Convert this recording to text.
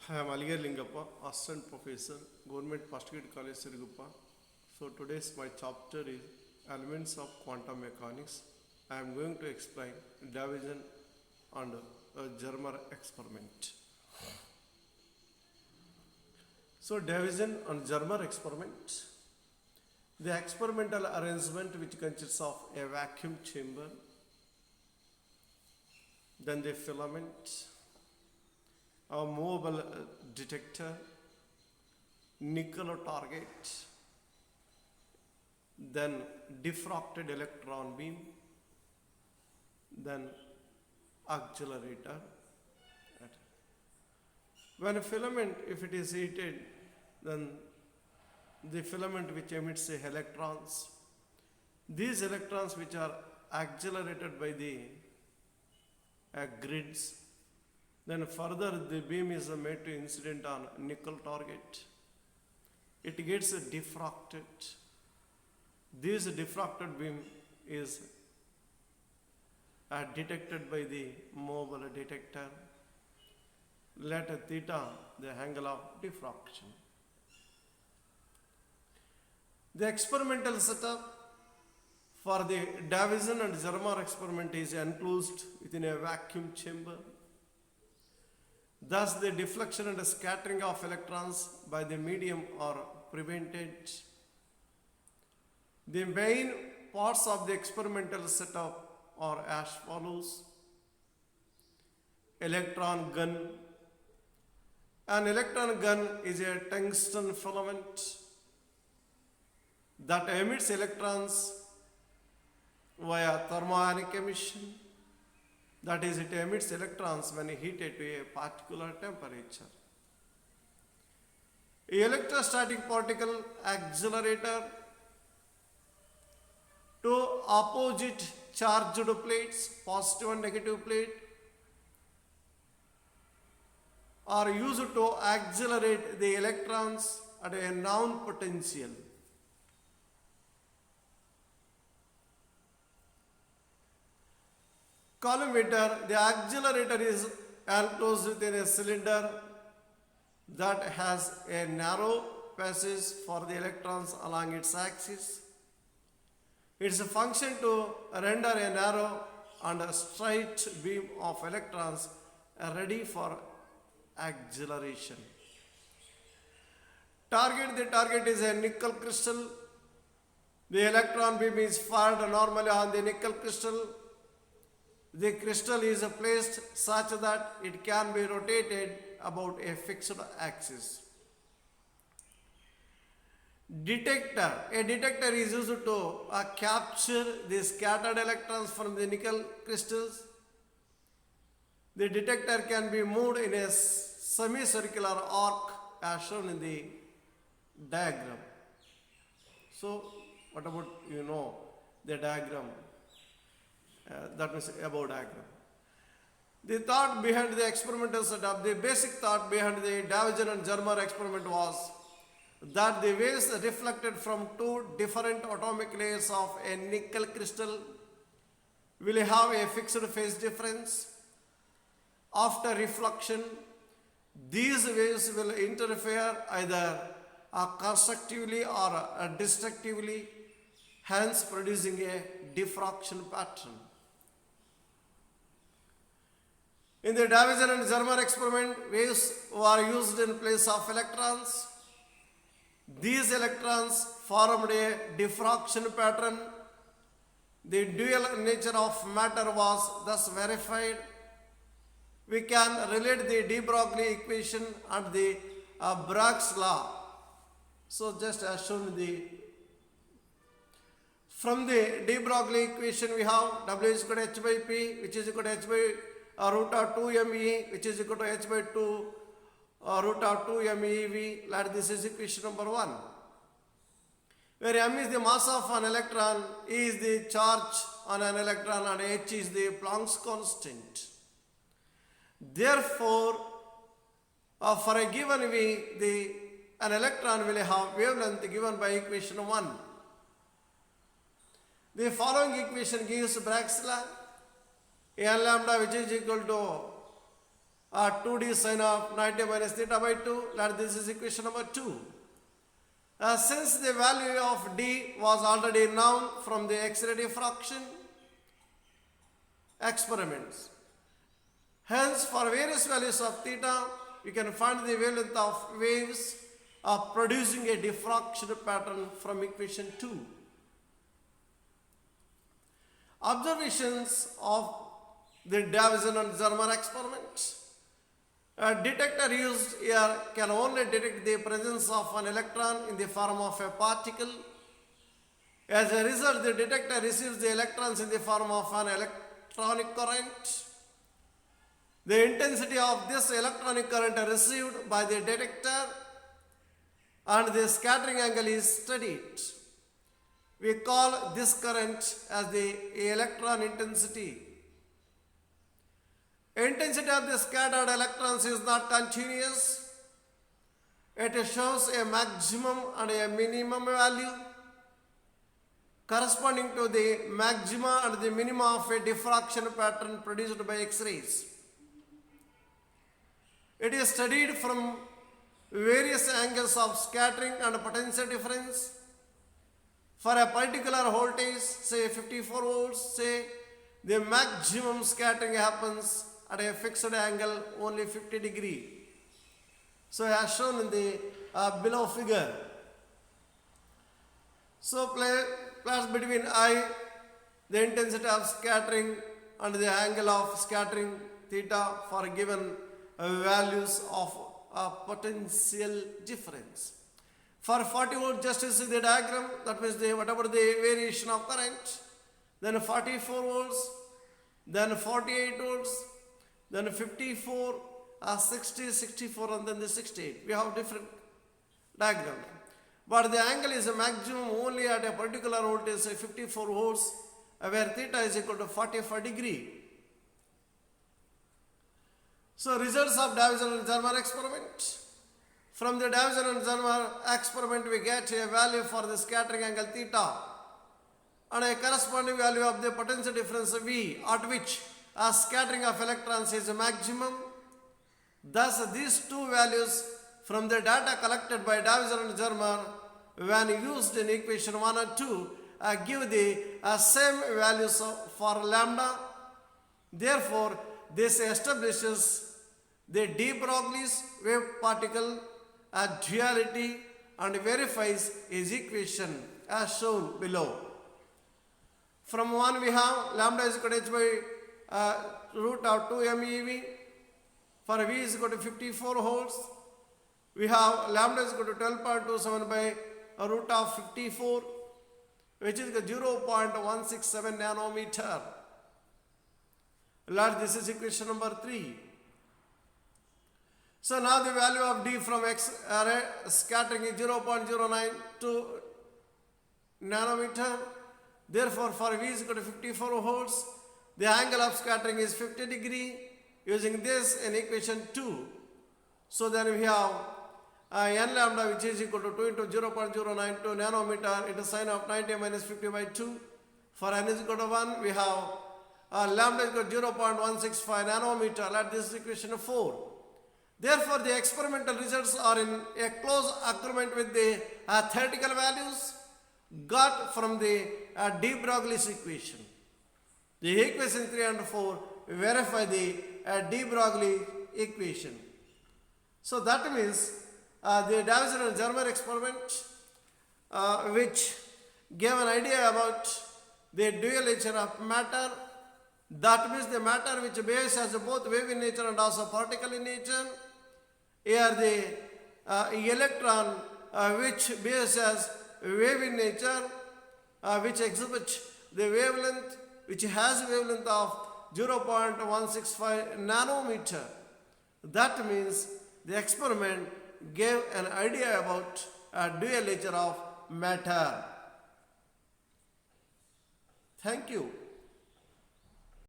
I am Aligar Lingappa, Assistant Professor, Government First Grade College, Siriguppa. So today's my chapter is Elements of Quantum Mechanics. I am going to explain division and Germer experiment. So division and Germer experiment. The experimental arrangement which consists of a vacuum chamber, then the filament, a movable detector, nickel target, then diffracted electron beam, then accelerator. When a filament, if it is heated, then the filament which emits electrons, these electrons which are accelerated by the grids, then further the beam is made to incident on nickel target. It gets diffracted. This diffracted beam is detected by the mobile detector. Let theta the angle of diffraction. The experimental setup for the Davison and Germer experiment is enclosed within a vacuum chamber. Thus, the deflection and scattering of electrons by the medium are prevented. The main parts of the experimental setup are as follows. Electron gun. An electron gun is a tungsten filament that emits electrons via thermionic emission. That is, it emits electrons when heated to a particular temperature. A electrostatic particle accelerator, two opposite charged plates, positive and negative plate, are used to accelerate the electrons at a known potential. Collimator, the accelerator is enclosed within a cylinder that has a narrow passage for the electrons along its axis. Its function to render a narrow and a straight beam of electrons ready for acceleration. The target is a nickel crystal. The electron beam is fired normally on the nickel crystal. The crystal is placed such that it can be rotated about a fixed axis. Detector. A detector is used to capture the scattered electrons from the nickel crystals. The detector can be moved in a semicircular arc as shown in the diagram. So, what about the diagram? That means above diagram. The thought behind the experimental setup, the basic thought behind the Davison and Germer experiment was that the waves reflected from two different atomic layers of a nickel crystal will have a fixed phase difference. After reflection, these waves will interfere either constructively or destructively, hence producing a diffraction pattern. In the Davison and Germer experiment, waves were used in place of electrons. These electrons formed a diffraction pattern. The dual nature of matter was thus verified. We can relate the de Broglie equation and the Bragg's law. So just as shown from the de Broglie equation we have W is equal to H by P, which is equal to H by root of 2 ME, which is equal to H by 2 root of 2 MeV. Let this is equation number 1. Where M is the mass of an electron, E is the charge on an electron, and H is the Planck's constant. Therefore, for a given V, an electron will have wavelength given by equation 1. The following equation gives Bragg's law. N lambda, which is equal to 2d sine of 90 minus theta by 2. Let this is equation number 2. Since the value of d was already known from the X-ray diffraction experiments, hence for various values of theta, you can find the wavelength of waves of producing a diffraction pattern from equation 2. Observations of the Davison and Zermer experiment. A detector used here can only detect the presence of an electron in the form of a particle. As a result, the detector receives the electrons in the form of an electronic current. The intensity of this electronic current received by the detector and the scattering angle is studied. We call this current as the electron intensity. Intensity of the scattered electrons is not continuous. It shows a maximum and a minimum value corresponding to the maxima and the minima of a diffraction pattern produced by X-rays. It is studied from various angles of scattering and potential difference. For a particular voltage, say 54 volts, say the maximum scattering happens at a fixed angle only 50 degree. So as shown in the below figure. So plus between I, the intensity of scattering and the angle of scattering theta for given values of potential difference. For 40 volt, just you see the diagram, that means whatever the variation of current, then 44 volts, then 48 volts, then 54, 60, 64, and then the 68. We have different diagrams. But the angle is a maximum only at a particular voltage, say 54 volts, where theta is equal to 45 degree. So results of Davison and Zermer experiment. From the Davison and Zermer experiment, we get a value for the scattering angle theta and a corresponding value of the potential difference V, at which a scattering of electrons is a maximum. Thus, these two values from the data collected by Davison and Zermer, when used in equation 1 and 2, give the same values for lambda. Therefore, this establishes the de Broglie's wave particle duality and verifies his equation as shown below. From 1 we have lambda is equal to h by root of 2 MeV. For V is equal to 54 volts. We have lambda is equal to 12.27 by root of 54, which is 0.167 nanometer. Let this is equation number 3. So now the value of D from X array scattering is 0.092 nanometer. Therefore, for V is equal to 54 volts, the angle of scattering is 50 degree. Using this in equation 2. So then we have n lambda, which is equal to 2 into 0.092 nanometer into sine of 90 minus 50 by 2. For n is equal to 1, we have lambda is equal to 0.165 nanometer. Let this is equation 4. Therefore, the experimental results are in a close agreement with the theoretical values got from the de Broglie's equation. The equation 3 and 4 verify the de Broglie equation. So that means the Davison and Zermer experiment, which gave an idea about the dual nature of matter. That means the matter which behaves as both wave in nature and also particle in nature. Here the electron which behaves as wave in nature, which exhibits the wavelength, which has a wavelength of 0.165 nanometer. That means the experiment gave an idea about dual nature of matter. Thank you.